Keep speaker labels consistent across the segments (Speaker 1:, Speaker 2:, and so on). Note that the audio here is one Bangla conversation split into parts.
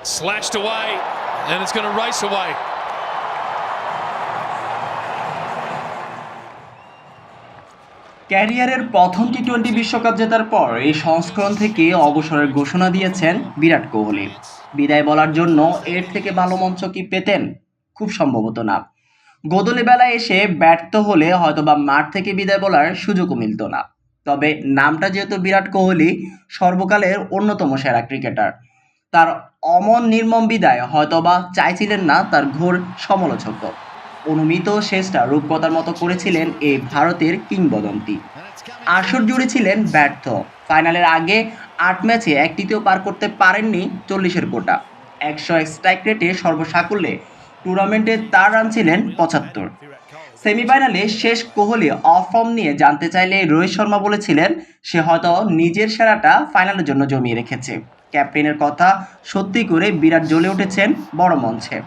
Speaker 1: Slashed away, and it's going to race away.
Speaker 2: ক্যারিয়ারের প্রথম টি-টোয়েন্টি বিশ্বকাপ জেতার পর এই সংস্করণ থেকে অবসরের ঘোষণা দিয়েছেন বিরাট কোহলি। বিদায় বলার জন্য এর থেকে ভালো মঞ্চ কি পেতেন? খুব সম্ভবত না। গোধূলি বেলায় এসে ব্যর্থ হলে হয়তোবা মাঠ থেকে বিদায় বলার সুযোগও মিলত না। তবে নামটা যেহেতু বিরাট কোহলি, সর্বকালের অন্যতম সেরা ক্রিকেটার, তার অমন নির্মম বিদায় হয়তোবা চাইছিলেন না তার ঘোর সমালোচক। অনুমিত শেষটা রূপকথার মতো করেছিলেন এই ভারতের কিংবদন্তি। আসর জুড়ে ছিলেন ব্যর্থ। ফাইনালের আগে ৮ ম্যাচে একটিতেও পার করতে পারেননি ৪০-এর কোটা। ১০০ স্ট্রাইক রেটে সর্বসাকুল্যে টুর্নামেন্টে তার রান ছিলেন ৭৫। সেমিফাইনালে শেষ কোহলি অফ ফর্ম নিয়ে জানতে চাইলে রোহিত শর্মা বলেছিলেন সে হয়তো নিজের সেরাটা ফাইনালের জন্য জমিয়ে রেখেছে। ক্যাপ্টেনের কথা সত্যি করে বিরাট জ্বলে উঠেছেন বড় মঞ্চে।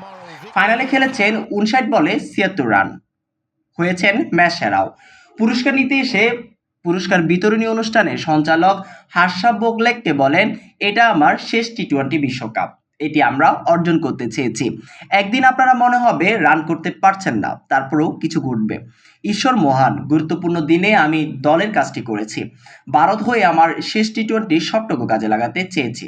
Speaker 2: ফাইনালে খেলেছেন ৫৯ বলে ৭৬ রান, হয়েছেন ম্যাচ সেরাও। পুরস্কার নিতে এসে পুরস্কার বিতরণী অনুষ্ঠানে সঞ্চালক হার্ষা ভোগলেককে বলেন, এটা আমার শেষ টি-টোয়েন্টি বিশ্বকাপ, এটি আমরা অর্জন করতে চেয়েছি। একদিন আপনারা মনে হবে রান করতে পারছেন না, তারপরেও কিছু ঘটবে। ঈশ্বর মহান, গুরুত্বপূর্ণ দিনে আমি দলের কাজটি করেছি। ভারত হয়ে আমার শেষ টি-টোয়েন্টি সবটুকু কাজে লাগাতে চেয়েছি।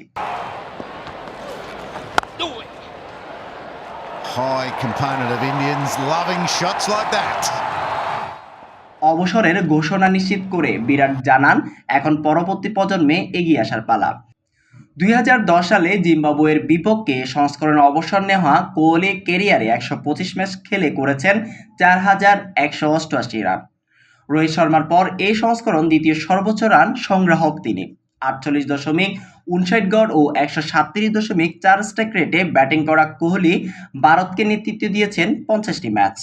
Speaker 3: High component of Indians loving shots like that.
Speaker 2: অবসরের ঘোষণা নিশ্চিত করে বিরাট জানান এখন পরবর্তী প্রজন্মে এগিয়ে আসার পালা। ২০১০ সালে জিম্বাবুয়ের বিপক্ষে সংস্করণে অবসর নেওয়া কোহলি ক্যারিয়ারে ১২৫ ম্যাচ খেলে করেছেন ৪,১৮৮ রান। রোহিত শর্মার পর এই সংস্করণ দ্বিতীয় সর্বোচ্চ রান সংগ্রাহক তিনি। ৪৮.৫৯ গড় ও ১৩৭.৪ স্ট্রাইক রেটে ব্যাটিং করা কোহলি ভারতকে নেতৃত্ব দিয়েছেন ৫০টি ম্যাচ।